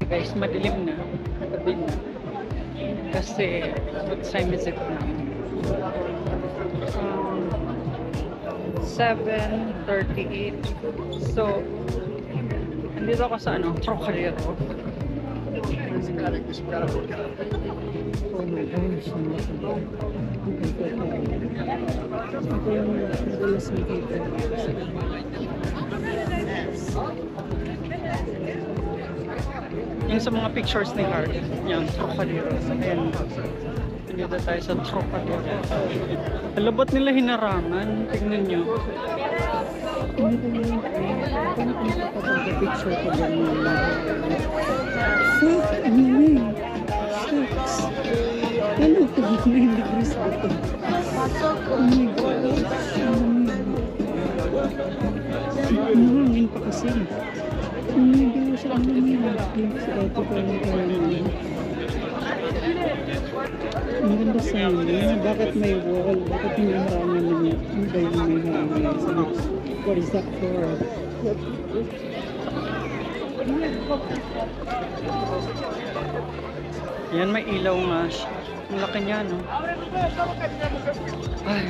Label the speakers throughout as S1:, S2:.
S1: Guys, madilim na. Gabi na. Kasi, what time is it now? 7:38. So, nandito ako sa Trocadero. Oh my gosh, ito yung madalas makita. Yung sa mga pictures ni Hart, yung Trocadero. Ayan. Nandito tayo sa Trocadero. Alabot nila hinarangan. Tignan nyo. Picture ko ba nila? Fuck! Ano yun? Shucks! Ano ito? 9 degrees ba ito? Oh my gosh! Ano hangin pa kasi? Hindi mo siya ang hangin. Sa ito pa yung hangin. Ang ganda sa hangin. Bakit may wall? Bakit may hangin naman? Ano ba yung may hangin? What is that for? Yan, may ilaw nga siya. Ang laki niya, no? Ay.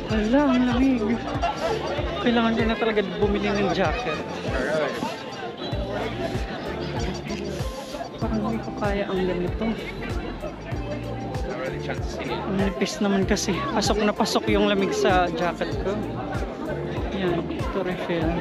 S1: Wala, ang lamig. Kailangan din na talaga bumili ng jacket. Parang hindi ko kaya ang ganito. Ang nipis naman kasi. Pasok na pasok yung lamig sa jacket ko. Yan, ito refill.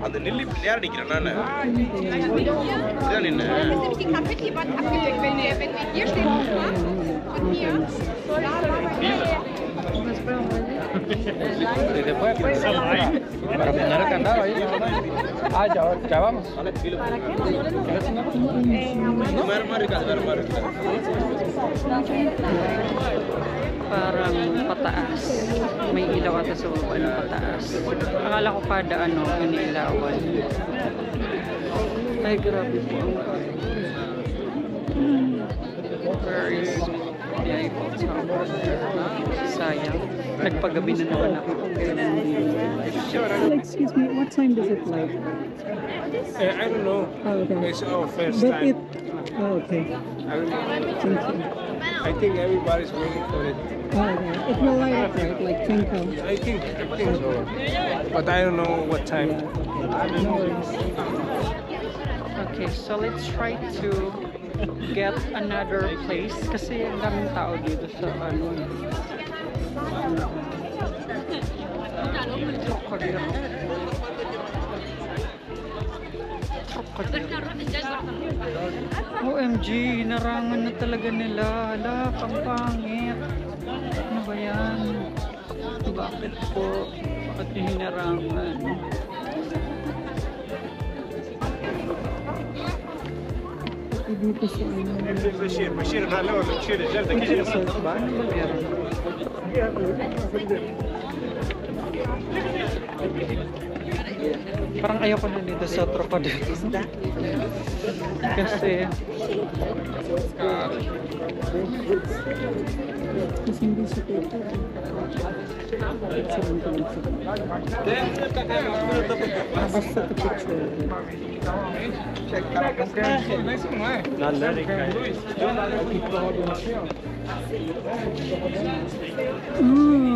S2: அந்த நெல்லி பிள்ளையார் அடிக்கிறேன் நான் இதான் என்ன
S3: Die Kapitel wird abgedeckt, wenn wir hier stehen und hier.
S2: Después para poner el candado ahí. Ah, ya vamos.
S1: Parang pataas. May ilaw ata sa baba ng pataas. Akala ko kada iniilawan. Ay, grabe po ang where is the Eiffel Tower? Sayang. Nagpagabi na naman ako. Excuse me, what time does it like?
S2: I don't know.
S1: Oh, okay.
S2: It's our first
S1: But
S2: time.
S1: okay.
S2: I don't know.
S1: Thank you.
S2: I think everybody's waiting for it.
S1: Oh, okay. It will light up, right? Like twinkle.
S2: I think so. But I don't know what time.
S1: No worries. Okay, so let's try to get another place kasi ang daming tao dito sa Trocadero. OMG, hinarangan na talaga nila. Hala, kampangit. Ano ba yan? Bakit po? Bakit yung hinarangan? Dito sa
S2: Bashir, hello. Bashir,
S1: parang ayoko na dito sa Trocadero. Kasi hindi siya dito. Basta ito picture.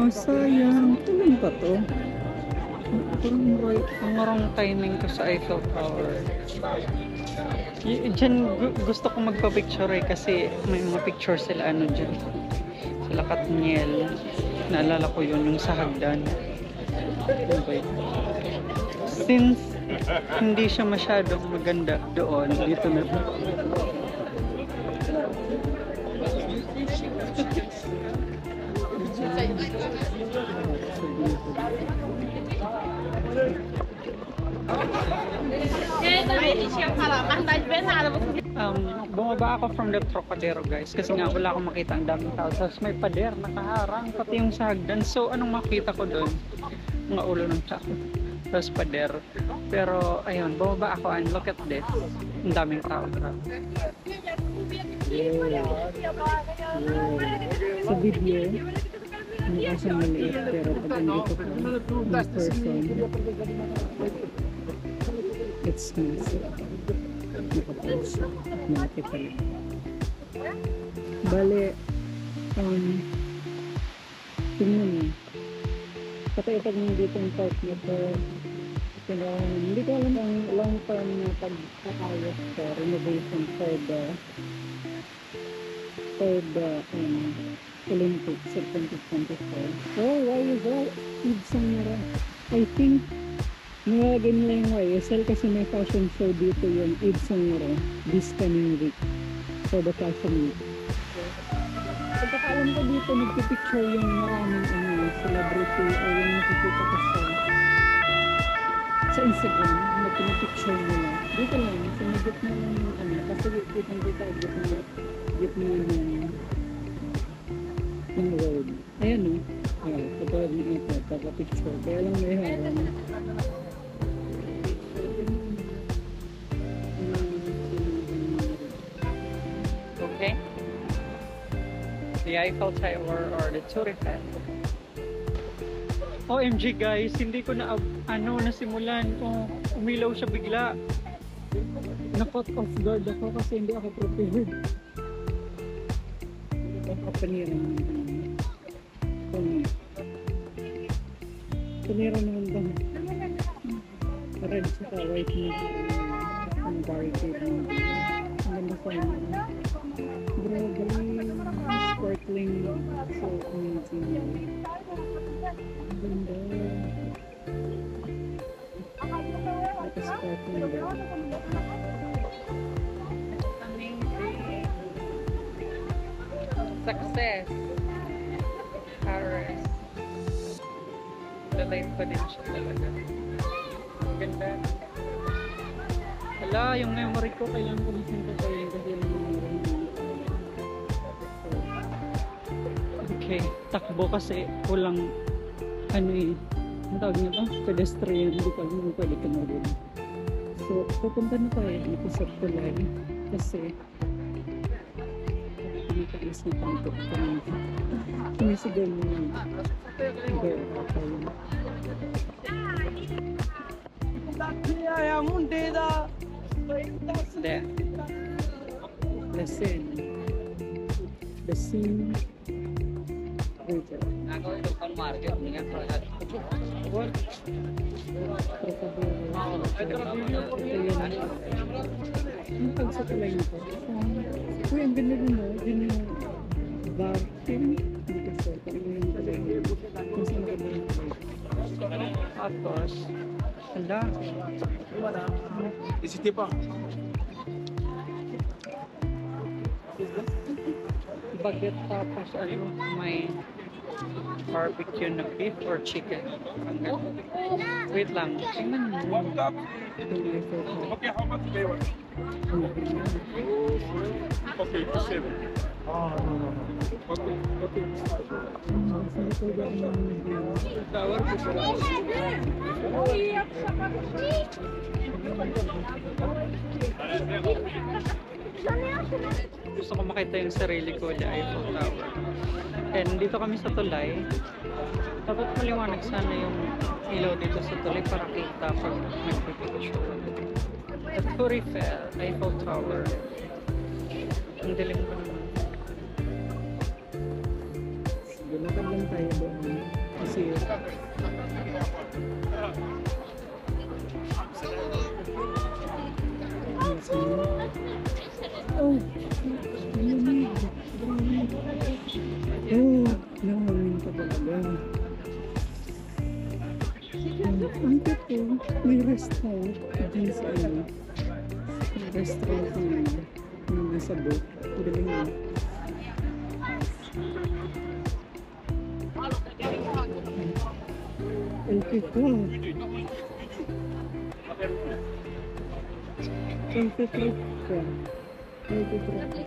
S1: Sayang. Tuloy pa to. Ang wrong timing ko sa Eiffel Tower. Diyan gusto ko magpa-picture kasi may mga picture sila dyan. Sila Katniel. Naalala ko yun yung sa hagdan. Okay. Since hindi siya masyadong maganda doon, dito na. Bumaba ako from the Trocadero, guys, kasi nga wala akong makita ang daming tao. Tapos may pader, nakaharang, pati yung sa hagdan. So anong makita ko doon? Mga ulo ng tao. Tapos pader. Pero, ayun, bumaba ako and look at this. Ang daming tao. Sa video, mukha siyang maliit, pero pag andito ko, in person, it's massive. Nakapos. Malaki pala. Bale, tingnan mo. Patay pag nandito yung park nito. Pero hindi ko alam ang long term na pag-ayos sa renovation for the Olympics of 2024. Oh, why is that? Ibsang nara. I think nilagay nila yung YSL kasi may fashion show dito yung Ibsang nara this coming week for the fashion week. Pagkakaalam ko dito nagpipicture yung maraming celebrity o yung nakikita ko sa Instagram na pinipicture nila. Dito lang, sa gitna lang yung kasi kitang-kita gitna ng road. Ayan o. Katulad ng ito, pagka-picture. Kaya lang may harang. Okay. The Eiffel Tower or the Tour Eiffel. OMG guys, hindi ko na nasimulan kung umilaw siya bigla. Na-caught off guard ako kasi hindi ako prepared. Ang kapaniran naman ba? Red saka white na ang barricade na. Ang ganda sa inyo. Grabe, sparkling, so amazing. Ang ganda. Sparkling ba? Success. Paris. Lalay pa din siya talaga. Ganda. Hala, yung memory ko kailangan ko nasin ko kayo kasi yung memory. Okay, takbo kasi kulang ang tawag nito? Pedestrian, hindi pa naman pwede ka mag-in. So, pupunta na tayo dito sa tulay kasi pinakalis na pantok ko naman. Sumisigaw mo yung girl ako yun. There. The scene. What? Ang pag sa tulay nito. Uy, ang ganda din mo. Din yung bar. Hindi kasi. Parang yung tulay nito. Kung saan ganda yung tulay. Tapos, hala.
S2: N'hésitez pas.
S1: Baguette tapos may barbecue na beef or chicken. Ang ganda. Wait lang. Tingnan mo.
S2: Okay, how much do you want? Okay, 7. Oh, no. Okay.
S1: Tower ko sila. Gusto ko makita yung sarili ko sa Eiffel Tower. And dito kami sa tulay. Dapat maliwanag sana yung ilaw dito sa tulay para kita pag nagpipicture. The Tour Eiffel Tower. Ang dilim ko naman. Gulakad lang tayo doon. Kasi oh, nahangin ka talaga. Ang cute oh. May restaurant dyan sa may restaurant na nasa boat. Galing mo. LP4. LP3 ka. LP3 ka.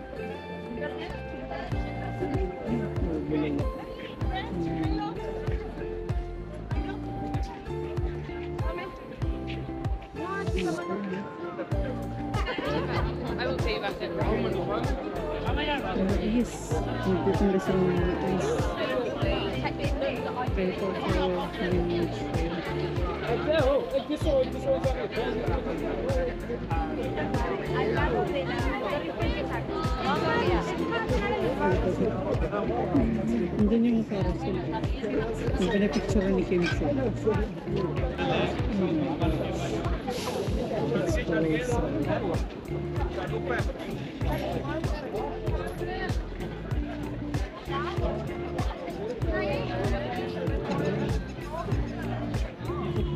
S1: Galing. Is. Nagtitinda sila ng is. Pero andun yung carousel. Yung pinapicture ni Kim Chu.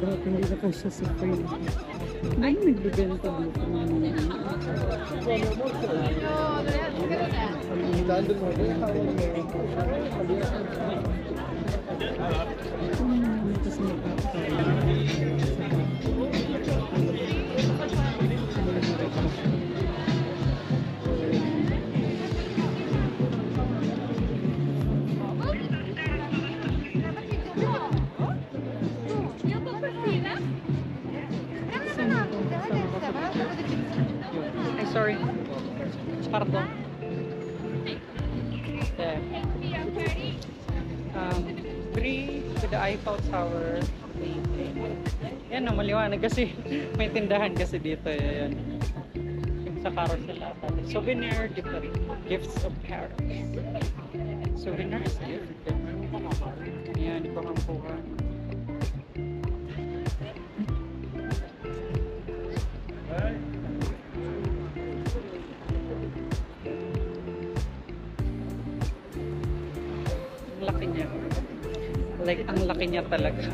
S1: Grabe, hindi na po siya sa frame. Ay, nagbibenta dito ng mga Ay, sorry. Pardon. There. Free to the Eiffel Tower. Yan na, maliwanag kasi may tindahan kasi dito. Yan. Yung sa carousel ata. Souvenir de Paris. Gifts of Paris. Souvenirs gift. Yan, panghampuhan. Laki niya. Like, ang laki niya talaga.